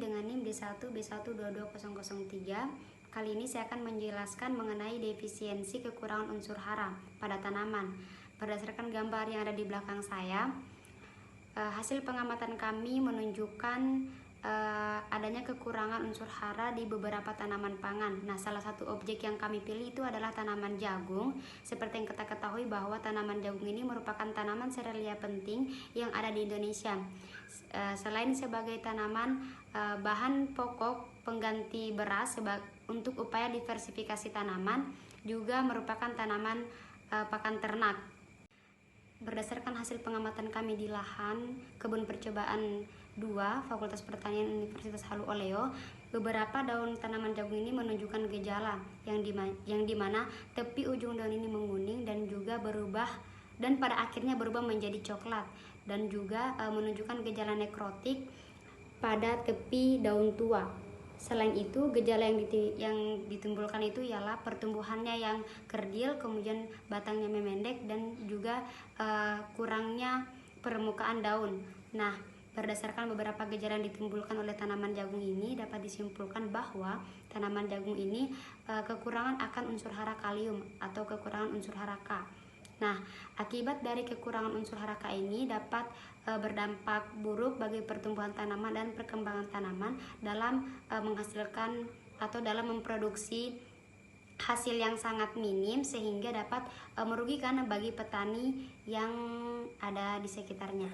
dengan NIM D1B1220003. Kali ini saya akan menjelaskan mengenai defisiensi kekurangan unsur hara pada tanaman. Berdasarkan gambar yang ada di belakang saya, hasil pengamatan kami menunjukkan adanya kekurangan unsur hara di beberapa tanaman pangan. Nah, salah satu objek yang kami pilih itu adalah tanaman jagung. Seperti yang kita ketahui bahwa tanaman jagung ini merupakan tanaman serealia penting yang ada di Indonesia. Selain sebagai tanaman bahan pokok pengganti beras untuk upaya diversifikasi tanaman, juga merupakan tanaman pakan ternak. Berdasarkan hasil pengamatan kami di lahan kebun percobaan 2 Fakultas Pertanian Universitas Halu Oleo, beberapa daun tanaman jagung ini menunjukkan gejala yang dimana tepi ujung daun ini menguning dan juga pada akhirnya berubah menjadi coklat, dan juga menunjukkan gejala nekrotik pada tepi daun tua. Selain itu, gejala yang ditimbulkan itu ialah pertumbuhannya yang kerdil, kemudian batangnya memendek, dan juga kurangnya permukaan daun. Nah, berdasarkan beberapa gejala yang ditimbulkan oleh tanaman jagung ini, dapat disimpulkan bahwa tanaman jagung ini kekurangan akan unsur hara kalium atau kekurangan unsur hara K. Nah, akibat dari kekurangan unsur hara K ini dapat berdampak buruk bagi pertumbuhan tanaman dan perkembangan tanaman dalam menghasilkan atau dalam memproduksi hasil yang sangat minim, sehingga dapat merugikan bagi petani yang ada di sekitarnya.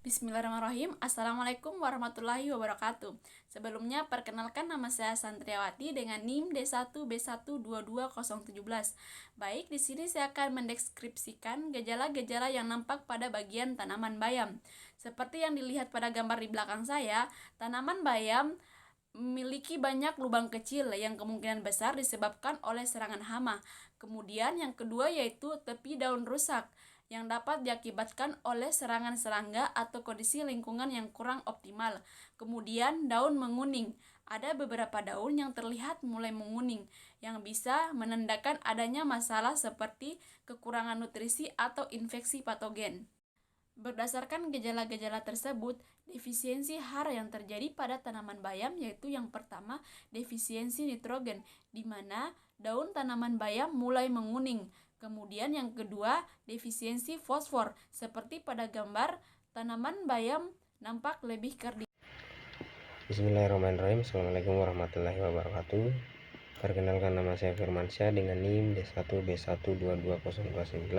Bismillahirrahmanirrahim. Assalamualaikum warahmatullahi wabarakatuh. Sebelumnya, perkenalkan, nama saya Santriawati dengan NIM D1B1220017. Baik, di sini saya akan mendeskripsikan gejala-gejala yang nampak pada bagian tanaman bayam. Seperti yang dilihat pada gambar di belakang saya, tanaman bayam memiliki banyak lubang kecil yang kemungkinan besar disebabkan oleh serangan hama. Kemudian yang kedua yaitu tepi daun rusak yang dapat diakibatkan oleh serangan serangga atau kondisi lingkungan yang kurang optimal. Kemudian daun menguning. Ada beberapa daun yang terlihat mulai menguning yang bisa menandakan adanya masalah seperti kekurangan nutrisi atau infeksi patogen. Berdasarkan gejala-gejala tersebut, defisiensi hara yang terjadi pada tanaman bayam yaitu yang pertama, defisiensi nitrogen, di mana daun tanaman bayam mulai menguning. Kemudian yang kedua, defisiensi fosfor, seperti pada gambar tanaman bayam nampak lebih kerdil. Bismillahirrahmanirrahim. Assalamualaikum warahmatullahi wabarakatuh. Perkenalkan, nama saya Firmansyah dengan NIM D1B1220029.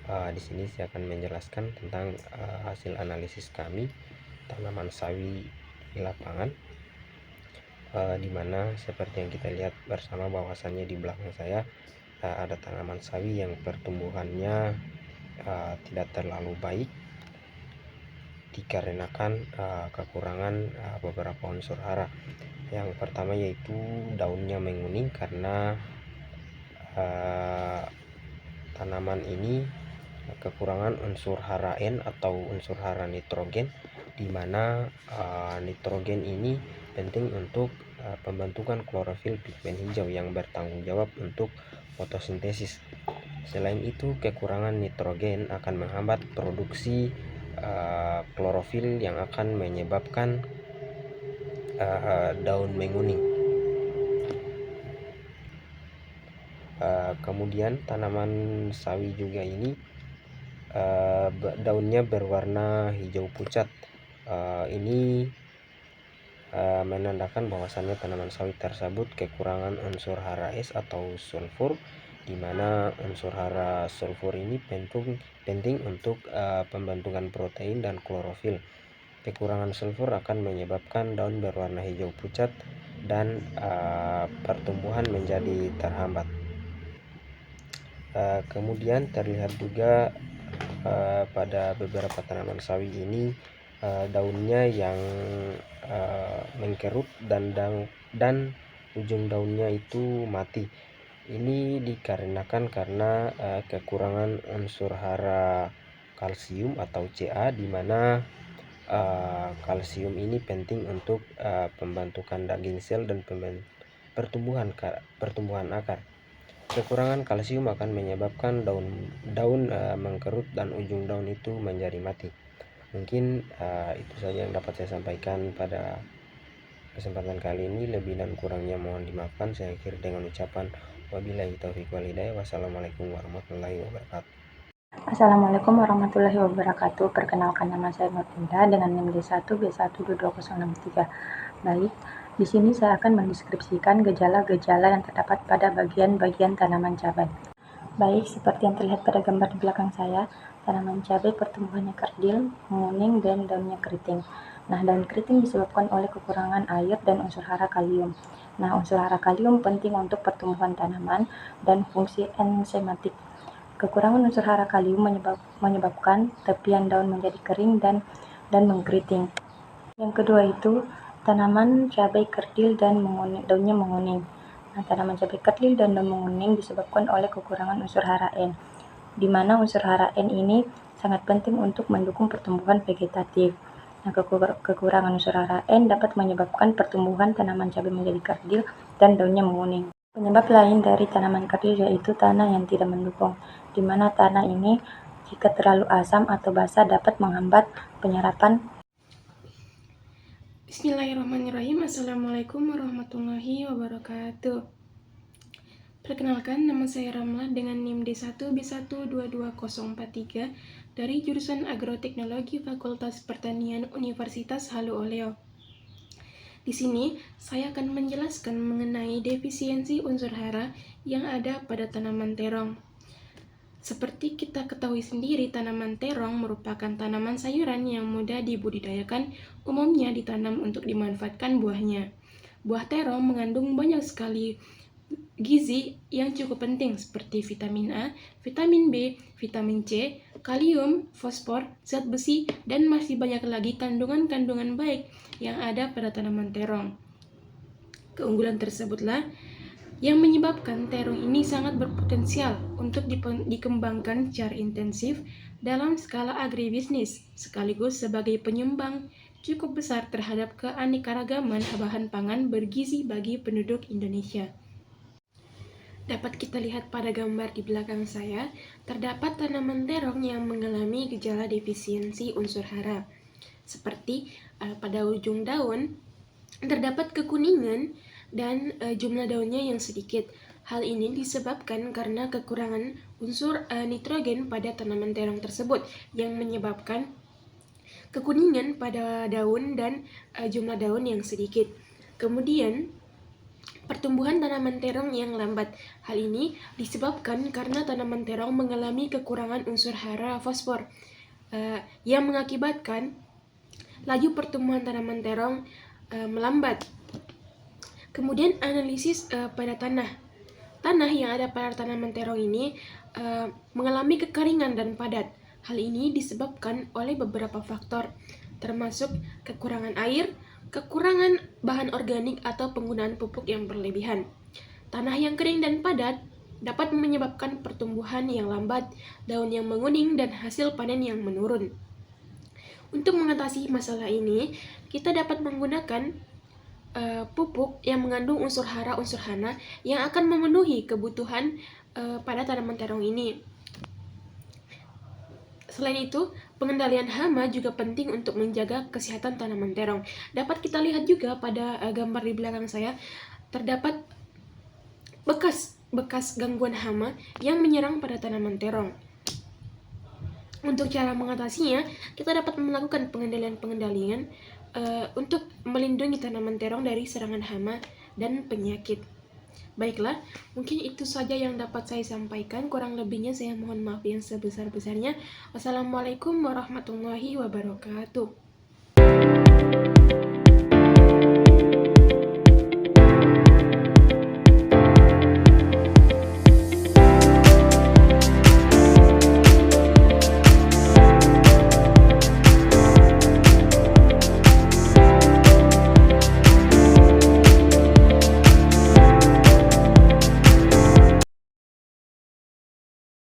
Di sini saya akan menjelaskan tentang hasil analisis kami tanaman sawi di lapangan, di mana seperti yang kita lihat bersama bahwasannya di belakang saya ada tanaman sawi yang pertumbuhannya tidak terlalu baik dikarenakan kekurangan beberapa unsur hara. Yang pertama yaitu daunnya menguning karena tanaman ini kekurangan unsur hara N atau unsur hara nitrogen, di mana nitrogen ini penting untuk pembentukan klorofil pigmen hijau yang bertanggung jawab untuk fotosintesis. Selain itu, kekurangan nitrogen akan menghambat produksi klorofil yang akan menyebabkan daun menguning. Kemudian tanaman sawi juga ini daunnya berwarna hijau pucat. Ini menandakan bahwasannya tanaman sawi tersebut kekurangan unsur hara S atau sulfur, di mana unsur hara sulfur ini penting untuk pembentukan protein dan klorofil. Kekurangan sulfur akan menyebabkan daun berwarna hijau pucat dan pertumbuhan menjadi terhambat. Kemudian terlihat juga pada beberapa tanaman sawi ini daunnya yang mengkerut dan ujung daunnya itu mati. Ini dikarenakan karena kekurangan unsur hara kalsium atau Ca, di mana kalsium ini penting untuk pembentukan daging sel dan pertumbuhan akar. Kekurangan kalsium akan menyebabkan daun mengkerut dan ujung daun itu menjadi mati. Mungkin itu saja yang dapat saya sampaikan pada kesempatan kali ini. Lebih dan kurangnya mohon dimaafkan. Saya akhiri dengan ucapan wabillahi taufiq wal hidayah. Wassalamualaikum warahmatullahi wabarakatuh. Assalamualaikum warahmatullahi wabarakatuh. Perkenalkan, nama saya Nurtinda dengan NIM D1B122063. Baik, di sini saya akan mendeskripsikan gejala-gejala yang terdapat pada bagian-bagian tanaman cabai. Baik, seperti yang terlihat pada gambar di belakang saya, tanaman cabai pertumbuhannya kerdil, menguning, dan daunnya keriting. Nah, daun keriting disebabkan oleh kekurangan air dan unsur hara kalium. Nah, unsur hara kalium penting untuk pertumbuhan tanaman dan fungsi enzematik. Kekurangan unsur hara kalium menyebabkan tepian daun menjadi kering dan mengkeriting. Yang kedua itu tanaman cabai kerdil dan daunnya menguning. Nah, tanaman cabai kerdil dan daun menguning disebabkan oleh kekurangan unsur hara N, di mana unsur hara N ini sangat penting untuk mendukung pertumbuhan vegetatif. Nah, kekurangan unsur hara N dapat menyebabkan pertumbuhan tanaman cabai menjadi kerdil dan daunnya menguning. Penyebab lain dari tanaman kerdil yaitu tanah yang tidak mendukung, di mana tanah ini jika terlalu asam atau basah dapat menghambat penyerapan. Bismillahirrahmanirrahim. Assalamualaikum warahmatullahi wabarakatuh. Perkenalkan, nama saya Ramla dengan NIM D1B122043 dari jurusan Agroteknologi Fakultas Pertanian Universitas Halu Oleo. Di sini, saya akan menjelaskan mengenai defisiensi unsur hara yang ada pada tanaman terong. Seperti kita ketahui sendiri, tanaman terong merupakan tanaman sayuran yang mudah dibudidayakan, umumnya ditanam untuk dimanfaatkan buahnya. Buah terong mengandung banyak sekali gizi yang cukup penting seperti vitamin A, vitamin B, vitamin C, kalium, fosfor, zat besi, dan masih banyak lagi kandungan-kandungan baik yang ada pada tanaman terong. Keunggulan tersebutlah yang menyebabkan terong ini sangat berpotensial untuk dikembangkan secara intensif dalam skala agribisnis, sekaligus sebagai penyumbang cukup besar terhadap keanekaragaman bahan pangan bergizi bagi penduduk Indonesia. Dapat kita lihat pada gambar di belakang saya, terdapat tanaman terong yang mengalami gejala defisiensi unsur hara. Seperti pada ujung daun, terdapat kekuningan dan jumlah daunnya yang sedikit. Hal ini disebabkan karena kekurangan unsur nitrogen pada tanaman terong tersebut yang menyebabkan kekuningan pada daun dan jumlah daun yang sedikit. Kemudian, pertumbuhan tanaman terong yang lambat. Hal ini disebabkan karena tanaman terong mengalami kekurangan unsur hara fosfor yang mengakibatkan laju pertumbuhan tanaman terong melambat. Kemudian analisis pada tanah. Tanah yang ada pada tanaman terong ini mengalami kekeringan dan padat. Hal ini disebabkan oleh beberapa faktor, termasuk kekurangan air, kekurangan bahan organik atau penggunaan pupuk yang berlebihan. Tanah yang kering dan padat dapat menyebabkan pertumbuhan yang lambat, daun yang menguning, dan hasil panen yang menurun. Untuk mengatasi masalah ini, kita dapat menggunakan pupuk yang mengandung unsur hara, unsur hana yang akan memenuhi kebutuhan pada tanaman terong ini. Selain itu, pengendalian hama juga penting untuk menjaga kesehatan tanaman terong. Dapat kita lihat juga pada gambar di belakang saya, terdapat bekas gangguan hama yang menyerang pada tanaman terong. Untuk cara mengatasinya, kita dapat melakukan pengendalian untuk melindungi tanaman terong dari serangan hama dan penyakit. Baiklah, mungkin itu saja yang dapat saya sampaikan. Kurang lebihnya saya mohon maaf yang sebesar-besarnya. Wassalamualaikum warahmatullahi wabarakatuh.